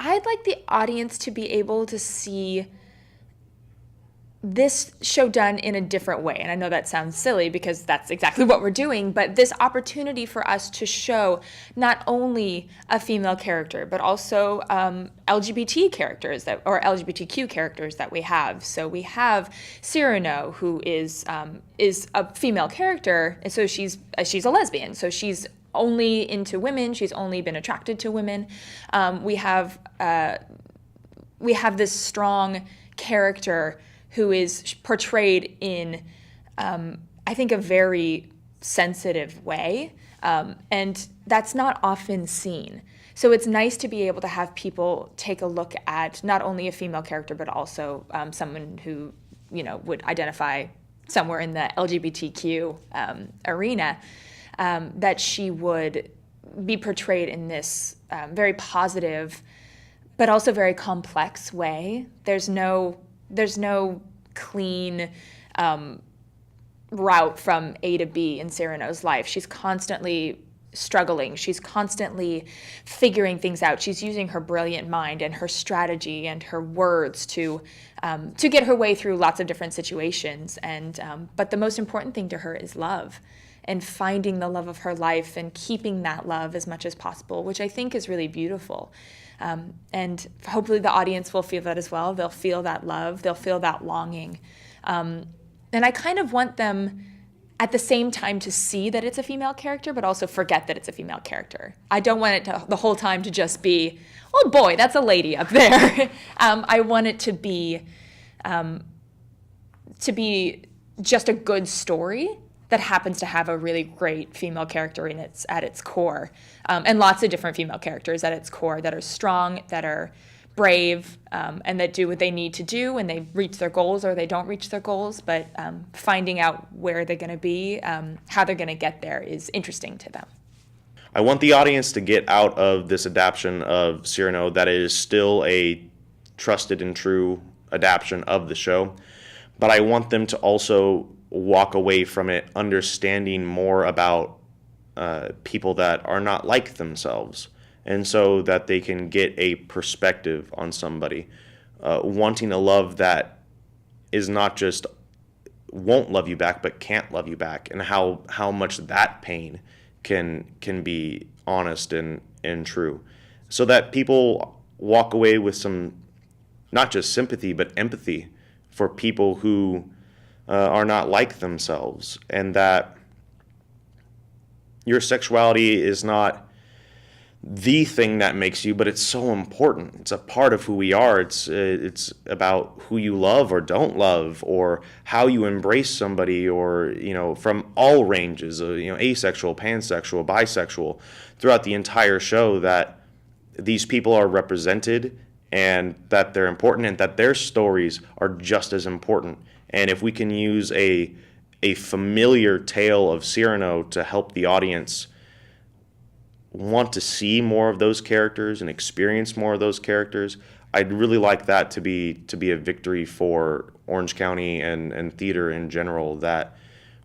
I'd like the audience to be able to see this show done in a different way. And I know that sounds silly because that's exactly what we're doing, but this opportunity for us to show not only a female character, but also LGBT characters or LGBTQ characters that we have. So we have Cyrano, who is a female character, and so she's a lesbian. So she's only into women. She's only been attracted to women. We have this strong character who is portrayed in, I think, a very sensitive way, and that's not often seen. So it's nice to be able to have people take a look at not only a female character, but also someone who, would identify somewhere in the LGBTQ arena, that she would be portrayed in this very positive, but also very complex way. There's no clean route from A to B in Cyrano's life. She's constantly struggling. She's constantly figuring things out. She's using her brilliant mind and her strategy and her words to get her way through lots of different situations. And but the most important thing to her is love, and finding the love of her life and keeping that love as much as possible, which I think is really beautiful. And hopefully the audience will feel that as well. They'll feel that love. They'll feel that longing. And I kind of want them at the same time to see that it's a female character, but also forget that it's a female character. I don't want it to, the whole time to just be, oh boy, that's a lady up there. I want it to be just a good story that happens to have a really great female character at its core, and lots of different female characters at its core that are strong, that are brave, and that do what they need to do, and they reach their goals or they don't reach their goals, but finding out where they're going to be, how they're going to get there is interesting to them. I want the audience to get out of this adaptation of Cyrano that it is still a trusted and true adaptation of the show, but I want them to also walk away from it understanding more about people that are not like themselves, and so that they can get a perspective on somebody, wanting a love that is not just won't love you back but can't love you back, and how much that pain can be honest and true, so that people walk away with some not just sympathy but empathy for people who are not like themselves, and that your sexuality is not the thing that makes you, but it's so important. It's a part of who we are. It's about who you love or don't love, or how you embrace somebody, or from all ranges of asexual, pansexual, bisexual, throughout the entire show, that these people are represented and that they're important and that their stories are just as important. And if we can use a familiar tale of Cyrano to help the audience want to see more of those characters and experience more of those characters, I'd really like that to be a victory for Orange County and theater in general, that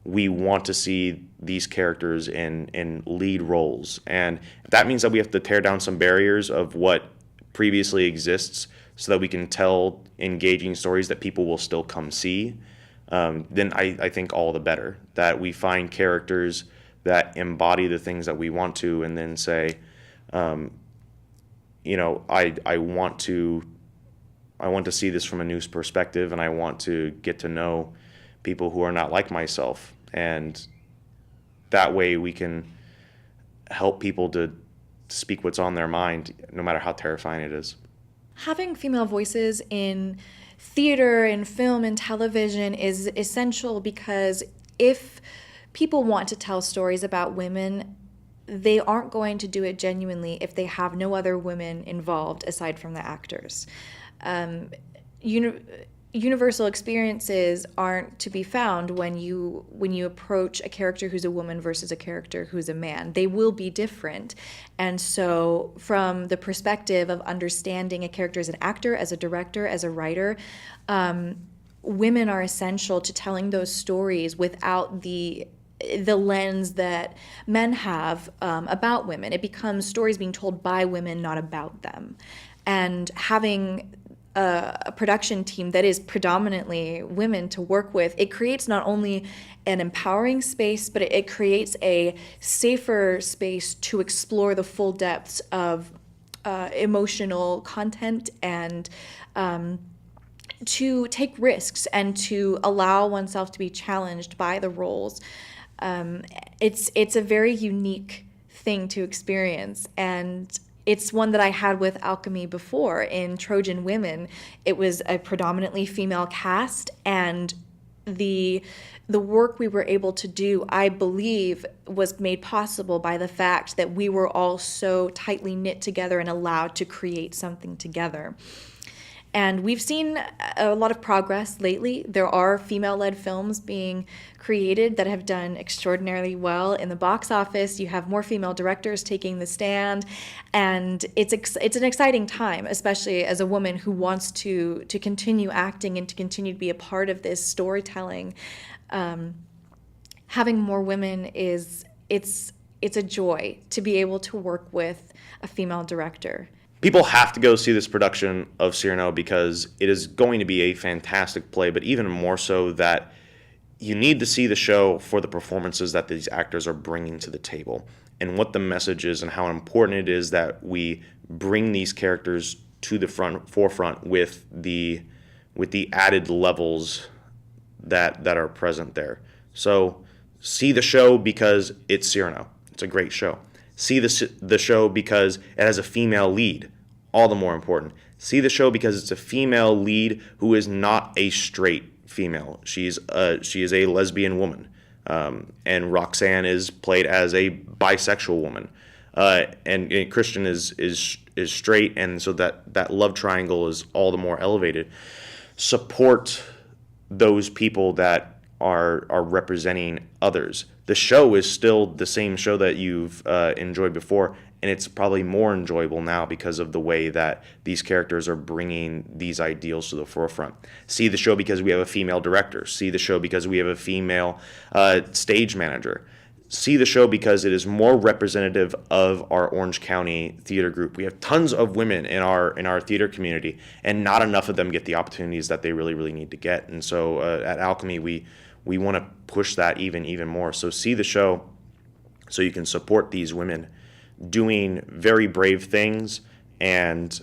we want to see these characters in lead roles. And if that means that we have to tear down some barriers of what previously exists so that we can tell engaging stories that people will still come see, then I think all the better. That we find characters that embody the things that we want to, and then say, I want to see this from a new perspective, and I want to get to know people who are not like myself, and that way we can help people to speak what's on their mind, no matter how terrifying it is. Having female voices in theater and film and television is essential, because if people want to tell stories about women, they aren't going to do it genuinely if they have no other women involved aside from the actors. Universal experiences aren't to be found when you approach a character who's a woman versus a character who's a man. They will be different. And so from the perspective of understanding a character as an actor, as a director, as a writer, women are essential to telling those stories without the lens that men have about women. It becomes stories being told by women, not about them. and having a production team that is predominantly women to work with, it creates not only an empowering space, but it creates a safer space to explore the full depths of emotional content, and to take risks and to allow oneself to be challenged by the roles. It's a very unique thing to experience, and it's one that I had with Alchemy before. In Trojan Women, it was a predominantly female cast, and the work we were able to do, I believe, was made possible by the fact that we were all so tightly knit together and allowed to create something together. And we've seen a lot of progress lately. There are female-led films being created that have done extraordinarily well in the box office. You have more female directors taking the stand, and it's an exciting time, especially as a woman who wants to continue acting and to continue to be a part of this storytelling. Having more women it's a joy to be able to work with a female director. People have to go see this production of Cyrano because it is going to be a fantastic play, but even more so that you need to see the show for the performances that these actors are bringing to the table and what the message is and how important it is that we bring these characters to the forefront with the added levels that are present there. So see the show because it's Cyrano. It's a great show. See the show because it has a female lead, all the more important. See the show because it's a female lead who is not a straight female. She is a lesbian woman, and Roxane is played as a bisexual woman, and Christian is straight, and so that love triangle is all the more elevated. Support those people that are representing others. The show is still the same show that you've enjoyed before, and it's probably more enjoyable now because of the way that these characters are bringing these ideals to the forefront. See the show because we have a female director. See the show because we have a female stage manager. See the show because it is more representative of our Orange County theater group. We have tons of women in our theater community, and not enough of them get the opportunities that they really, really need to get. And so at Alchemy, we want to push that even more. So see the show so you can support these women doing very brave things and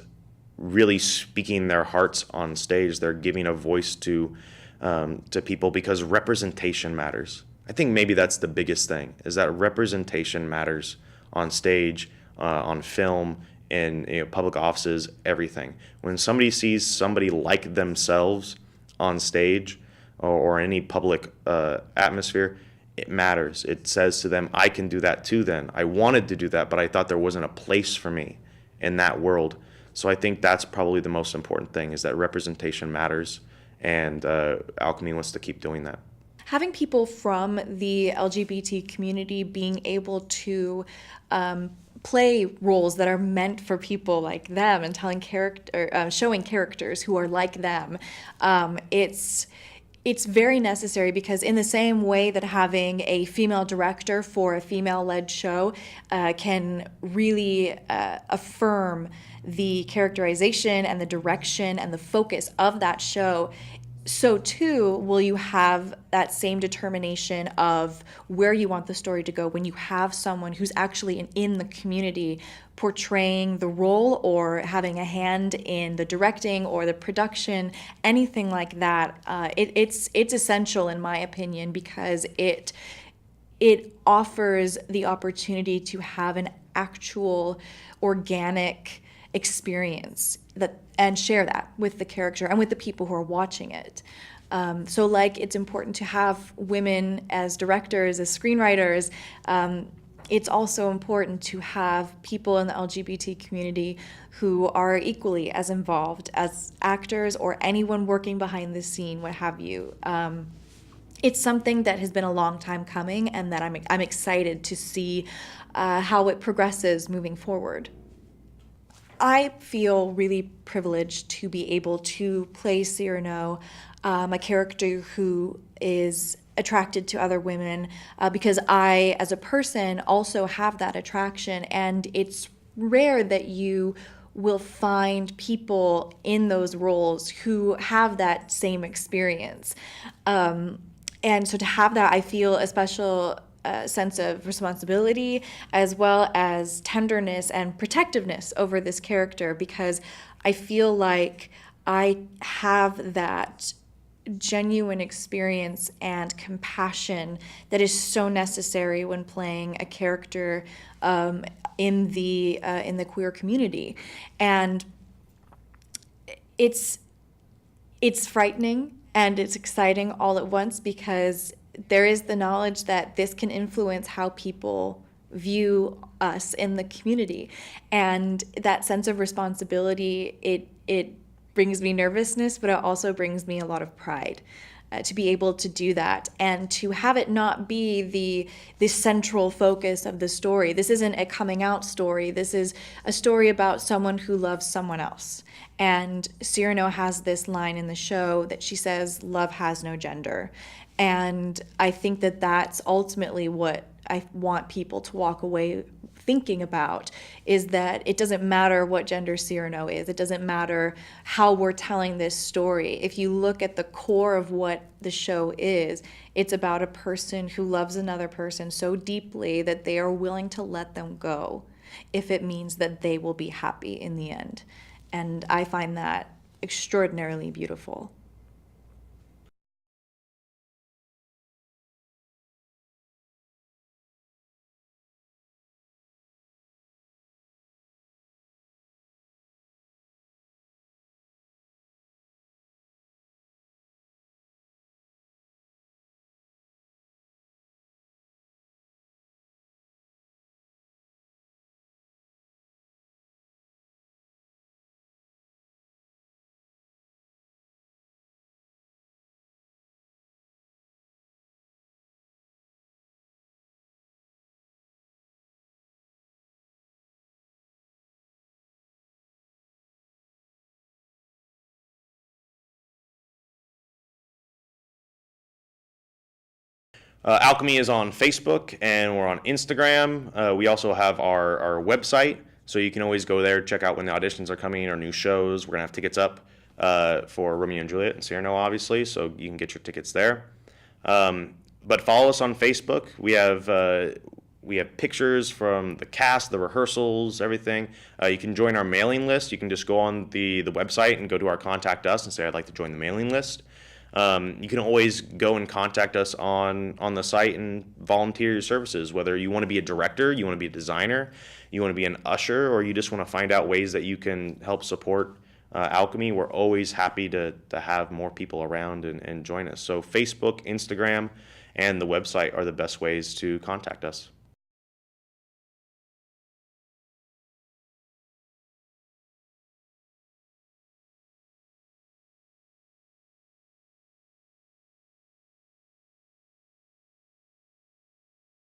really speaking their hearts on stage. They're giving a voice to people because representation matters. I think maybe that's the biggest thing, is that representation matters on stage, on film, in public offices, everything. When somebody sees somebody like themselves on stage or any public atmosphere, it matters. It says to them, I can do that too then. I wanted to do that, but I thought there wasn't a place for me in that world. So I think that's probably the most important thing, is that representation matters, and Alchemy wants to keep doing that. Having people from the LGBT community being able to play roles that are meant for people like them and showing characters who are like them, it's very necessary, because in the same way that having a female director for a female-led show can really affirm the characterization and the direction and the focus of that show, so too will you have that same determination of where you want the story to go when you have someone who's actually in the community portraying the role or having a hand in the directing or the production, anything like that. It's essential, in my opinion, because it offers the opportunity to have an actual organic experience and share that with the character and with the people who are watching it. So like, it's important to have women as directors, as screenwriters. It's also important to have people in the LGBT community who are equally as involved as actors or anyone working behind the scene, what have you. It's something that has been a long time coming, and that I'm excited to see how it progresses moving forward. I feel really privileged to be able to play Cyrano, a character who is attracted to other women, because I, as a person, also have that attraction, and it's rare that you will find people in those roles who have that same experience. And so to have that, I feel a special sense of responsibility as well as tenderness and protectiveness over this character, because I feel like I have that genuine experience and compassion that is so necessary when playing a character in the queer community. And it's frightening and it's exciting all at once, because there is the knowledge that this can influence how people view us in the community, and that sense of responsibility, it brings me nervousness, but it also brings me a lot of pride to be able to do that and to have it not be the central focus of the story. This isn't a coming out story. This is a story about someone who loves someone else. And Cyrano has this line in the show that she says, "Love has no gender." And I think that that's ultimately what I want people to walk away thinking about, is that it doesn't matter what gender Cyrano is. It doesn't matter how we're telling this story. If you look at the core of what the show is, it's about a person who loves another person so deeply that they are willing to let them go if it means that they will be happy in the end. And I find that extraordinarily beautiful. Alchemy is on Facebook and we're on Instagram. We also have our website, so you can always go there, check out when the auditions are coming or new shows. We're going to have tickets up for Romeo and Juliet and Cyrano, obviously, so you can get your tickets there. But follow us on Facebook. We have pictures from the cast, the rehearsals, everything. You can join our mailing list. You can just go on the website and go to our Contact Us and say, "I'd like to join the mailing list." You can always go and contact us on the site and volunteer your services, whether you want to be a director, you want to be a designer, you want to be an usher, or you just want to find out ways that you can help support Alchemy. We're always happy to have more people around and join us. So Facebook, Instagram, and the website are the best ways to contact us.